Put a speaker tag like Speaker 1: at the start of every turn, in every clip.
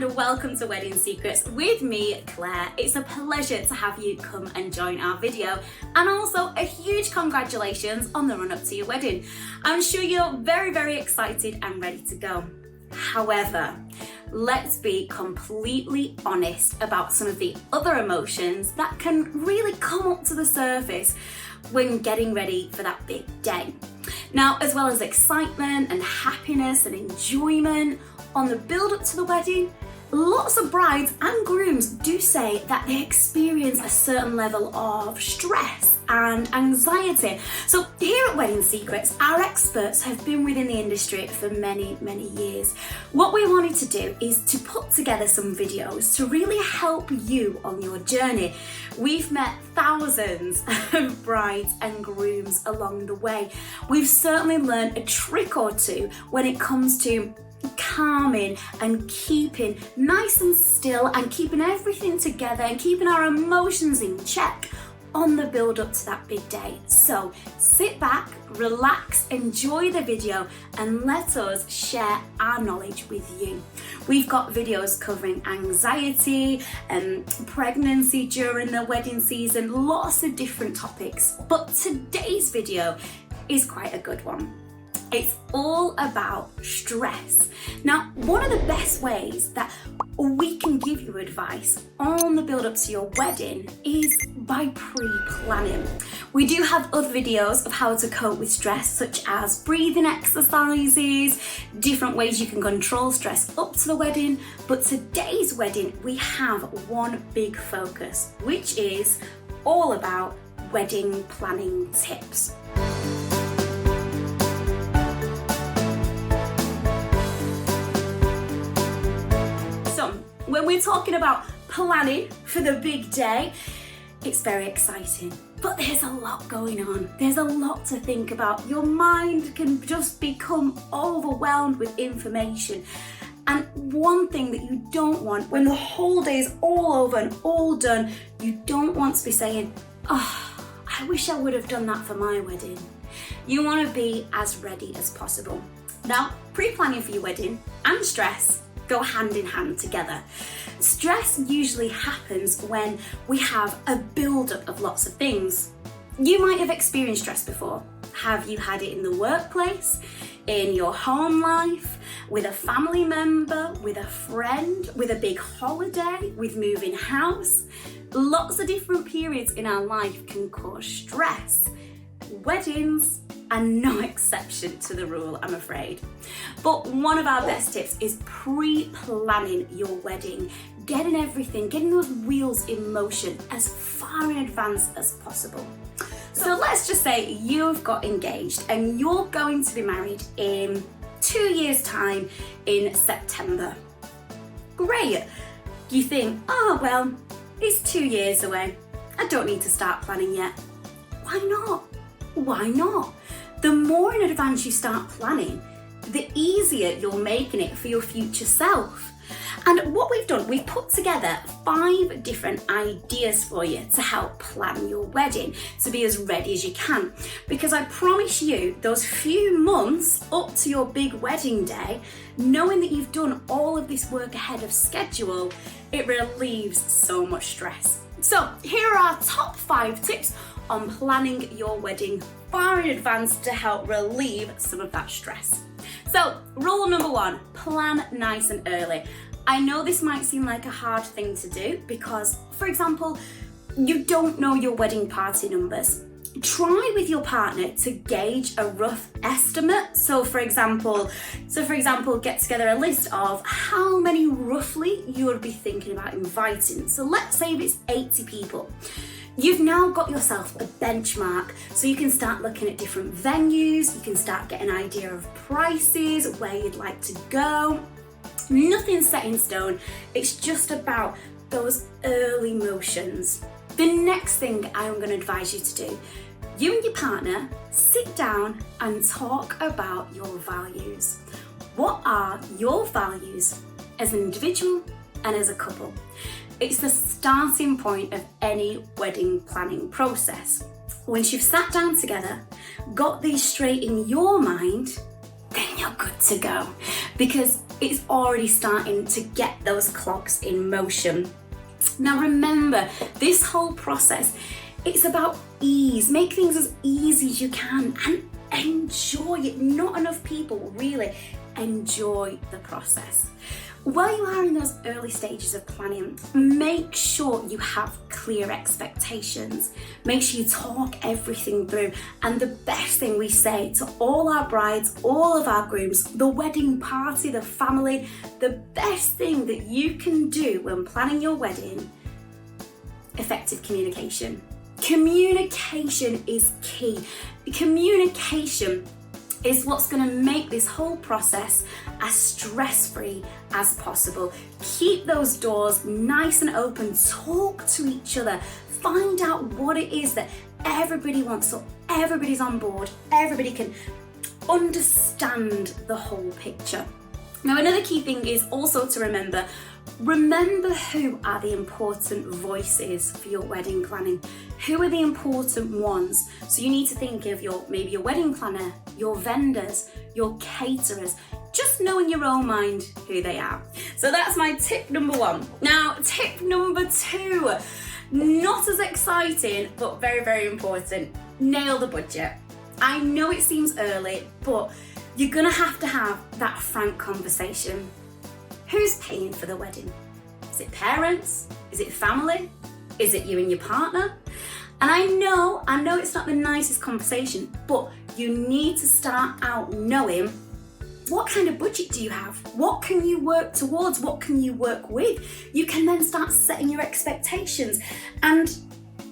Speaker 1: and welcome to Wedding Secrets with me, Claire. It's a pleasure to have you come and join our video, and also a huge congratulations on the run up to your wedding. I'm sure you're very excited and ready to go. However, let's be completely honest about some of the other emotions that can really come up to the surface when getting ready for that big day. Now, as well as excitement and happiness and enjoyment on the build up to the wedding, lots of brides and grooms do say that they experience a certain level of stress and anxiety. So here at Wedding Secrets, our experts have been within the industry for many years. What we wanted to do is to put together some videos to really help you on your journey. We've met thousands of brides and grooms along the way. We've certainly learned a trick or two when it comes to calming and keeping nice and still and keeping everything together and keeping our emotions in check on the build up to that big day. So sit back, relax, enjoy the video, and let us share our knowledge with you. We've got videos covering anxiety and pregnancy during the wedding season, lots of different topics. But today's video is quite a good one. It's all about stress. Now, one of the best ways that we can give you advice on the build up to your wedding is by pre-planning. We do have other videos of how to cope with stress, such as breathing exercises, different ways you can control stress up to the wedding. But today's wedding, we have one big focus, which is all about wedding planning tips. When we're talking about planning for the big day, it's very exciting, but there's a lot going on. There's a lot to think about. Your mind can just become overwhelmed with information. And one thing that you don't want when the whole day is all over and all done, you don't want to be saying, oh, I wish I would have done that for my wedding. You want to be as ready as possible. Now, pre-planning for your wedding and stress go hand in hand together. Stress usually happens when we have a build-up of lots of things. You might have experienced stress before. Have you had it in the workplace, in your home life, with a family member, with a friend, with a big holiday, with moving house? Lots of different periods in our life can cause stress. Weddings are no exception to the rule, I'm afraid. But one of our best tips is pre-planning your wedding, getting those wheels in motion as far in advance as possible. So let's just say you've got engaged and you're going to be married in 2 years' time in September. Great. You think, oh well, it's 2 years away. I don't need to start planning yet. Why not? Why not? The more in advance you start planning, the easier you're making it for your future self. And what we've done, we've put together 5 different ideas for you to help plan your wedding, to be as ready as you can. Because I promise you, those few months up to your big wedding day, knowing that you've done all of this work ahead of schedule, it relieves so much stress. So here are our top 5 tips on planning your wedding far in advance to help relieve some of that stress. So, rule number 1, plan nice and early. I know this might seem like a hard thing to do because, for example, you don't know your wedding party numbers. Try with your partner to gauge a rough estimate. So for example, get together a list of how many roughly you would be thinking about inviting. So let's say if it's 80 people. You've now got yourself a benchmark, so you can start looking at different venues, you can start getting an idea of prices, where you'd like to go. Nothing's set in stone, it's just about those early motions. The next thing I'm going to advise you to do, you and your partner sit down and talk about your values. What are your values as an individual and as a couple? It's the starting point of any wedding planning process. Once you've sat down together, got these straight in your mind, then you're good to go. Because it's already starting to get those clogs in motion. Now remember, this whole process, it's about ease. Make things as easy as you can and enjoy it. Not enough people really enjoy the process. While you are in those early stages of planning, make sure you have clear expectations. Make sure you talk everything through. And the best thing we say to all our brides, all of our grooms, the wedding party, the family, the best thing that you can do when planning your wedding, effective communication. Communication is key. Communication is what's going to make this whole process as stress-free as possible. Keep those doors nice and open, talk to each other, find out what it is that everybody wants so everybody's on board, everybody can understand the whole picture. Now another key thing is also to remember who are the important voices for your wedding planning. Who are the important ones? So you need to think of maybe your wedding planner, your vendors, your caterers, just know in your own mind who they are. So that's my tip number 1. Now tip number 2, not as exciting, but very, very important. Nail the budget. I know it seems early, but you're gonna have to have that frank conversation. Who's paying for the wedding? Is it parents? Is it family? Is it you and your partner? And I know it's not the nicest conversation, but you need to start out knowing what kind of budget do you have? What can you work towards? What can you work with? You can then start setting your expectations. And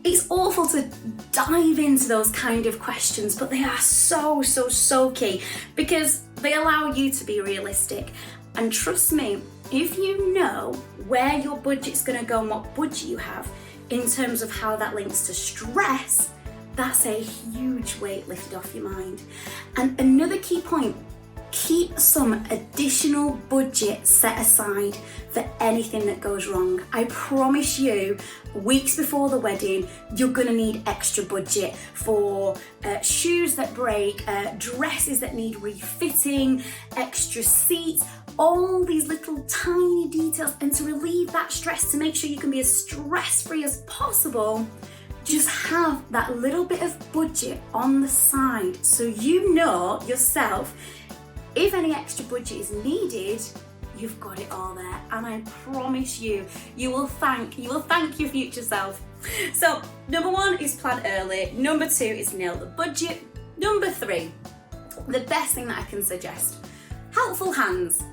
Speaker 1: it's awful to dive into those kind of questions, but they are so, so, so key because they allow you to be realistic. And trust me, if you know where your budget's going to go and what budget you have in terms of how that links to stress, that's a huge weight lifted off your mind. And another key point, keep some additional budget set aside for anything that goes wrong. I promise you, weeks before the wedding, you're gonna need extra budget for shoes that break, dresses that need refitting, extra seats, all these little tiny details. And to relieve that stress, to make sure you can be as stress-free as possible, just have that little bit of budget on the side so you know yourself, if any extra budget is needed, you've got it all there. And I promise you, you will thank your future self. So number 1 is plan early. Number 2 is nail the budget. Number 3, the best thing that I can suggest, helpful hands.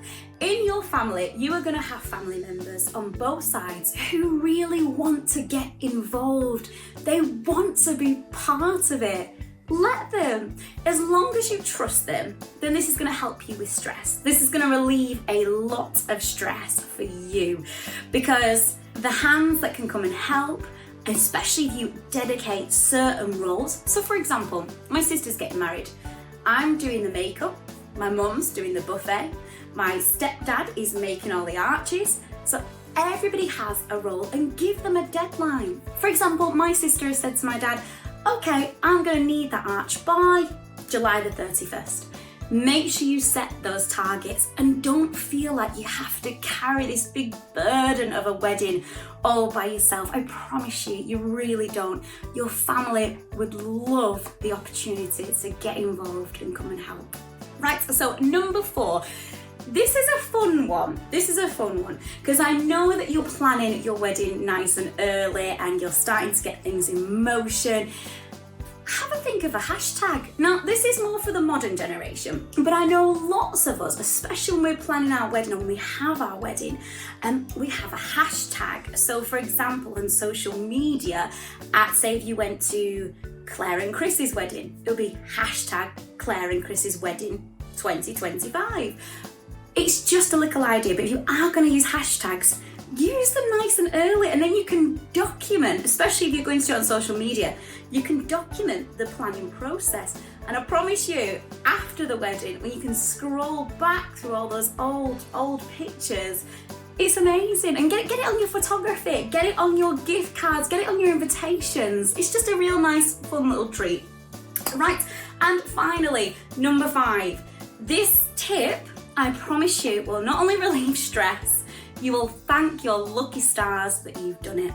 Speaker 1: In your family, you are going to have family members on both sides who really want to get involved. They want to be part of it. Let them. As long as you trust them, then this is going to help you with stress. This is going to relieve a lot of stress for you because the hands that can come and help, especially if you dedicate certain roles. So for example, my sister's getting married. I'm doing the makeup. My mum's doing the buffet. My stepdad is making all the arches. So everybody has a role and give them a deadline. For example, my sister has said to my dad, okay, I'm going to need that arch by July the 31st. Make sure you set those targets and don't feel like you have to carry this big burden of a wedding all by yourself. I promise you, you really don't. Your family would love the opportunity to get involved and come and help. Right, so number 4. This is a fun one. Because I know that you're planning your wedding nice and early and you're starting to get things in motion. Have a think of a hashtag. Now, this is more for the modern generation, but I know lots of us, especially when we're planning our wedding or when we have our wedding, we have a hashtag. So for example, on social media, say if you went to Claire and Chris's wedding, it'll be hashtag Claire and Chris's wedding 2025. It's just a little idea, but if you are going to use hashtags, use them nice and early, and then you can document, especially if you're going to do it on social media, you can document the planning process. And I promise you, after the wedding, when you can scroll back through all those old pictures, it's amazing. And get it on your photography, get it on your gift cards, get it on your invitations. It's just a real nice, fun little treat. Right, and finally, number 5. This tip I promise you it will not only relieve stress, you will thank your lucky stars that you've done it.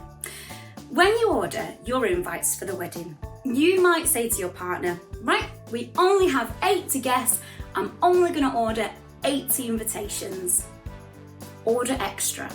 Speaker 1: When you order your invites for the wedding, you might say to your partner, right, we only have 8 to guess, I'm only going to order 80 invitations. Order extra.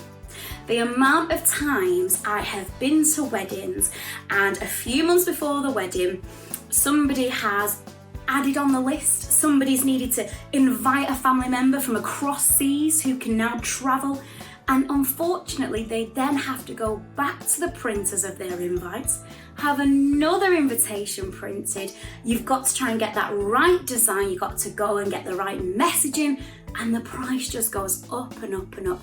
Speaker 1: The amount of times I have been to weddings and a few months before the wedding, somebody has added on the list, somebody's needed to invite a family member from across seas who can now travel, and unfortunately they then have to go back to the printers of their invites, have another invitation printed, you've got to try and get that right design, you've got to go and get the right messaging, and the price just goes up and up and up.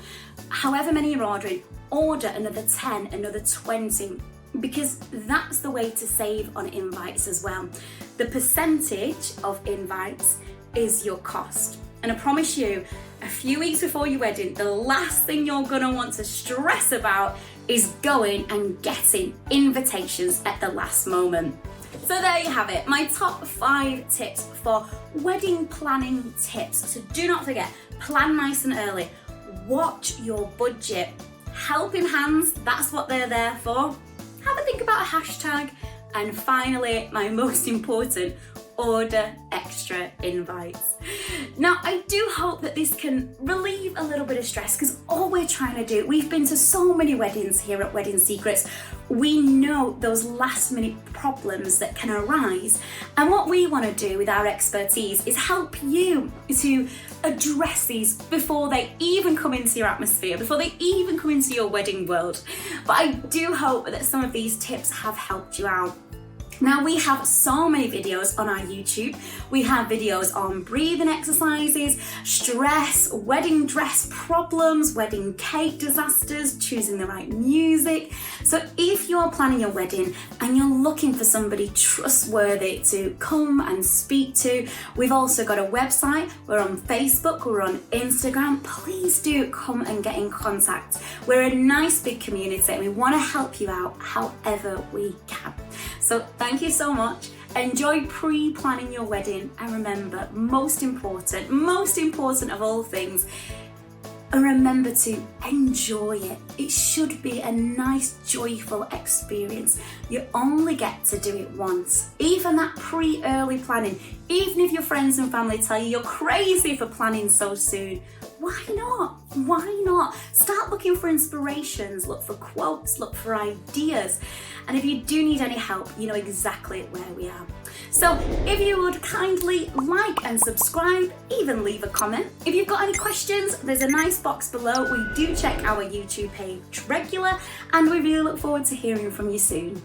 Speaker 1: However many you're ordering, order another 10, another 20, because that's the way to save on invites as well. The percentage of invites is your cost. And I promise you, a few weeks before your wedding, the last thing you're gonna want to stress about is going and getting invitations at the last moment. So there you have it, my top 5 tips for wedding planning tips. So do not forget, plan nice and early. Watch your budget. Helping hands, that's what they're there for. Have a think about a hashtag. And finally, my most important, order extra invites. Now, I do hope that this can relieve a little bit of stress, because all we're trying to do, we've been to so many weddings here at Wedding Secrets, we know those last minute problems that can arise, and what we want to do with our expertise is help you to address these before they even come into your atmosphere, before they even come into your wedding world. But I do hope that some of these tips have helped you out. Now, we have so many videos on our YouTube. We have videos on breathing exercises, stress, wedding dress problems, wedding cake disasters, choosing the right music. So if you're planning your wedding and you're looking for somebody trustworthy to come and speak to, we've also got a website, we're on Facebook, we're on Instagram. Please do come and get in contact. We're a nice big community and we want to help you out however we can. So thank you so much. Enjoy pre-planning your wedding, and remember, most important of all things, and remember to enjoy it. It should be a nice, joyful experience. You only get to do it once. Even that pre-early planning, even if your friends and family tell you you're crazy for planning so soon, why not? Why not? Start looking for inspirations, look for quotes, look for ideas. And if you do need any help, you know exactly where we are. So if you would kindly like and subscribe, even leave a comment. If you've got any questions, there's a nice box below. We do check our YouTube page regular, and we really look forward to hearing from you soon.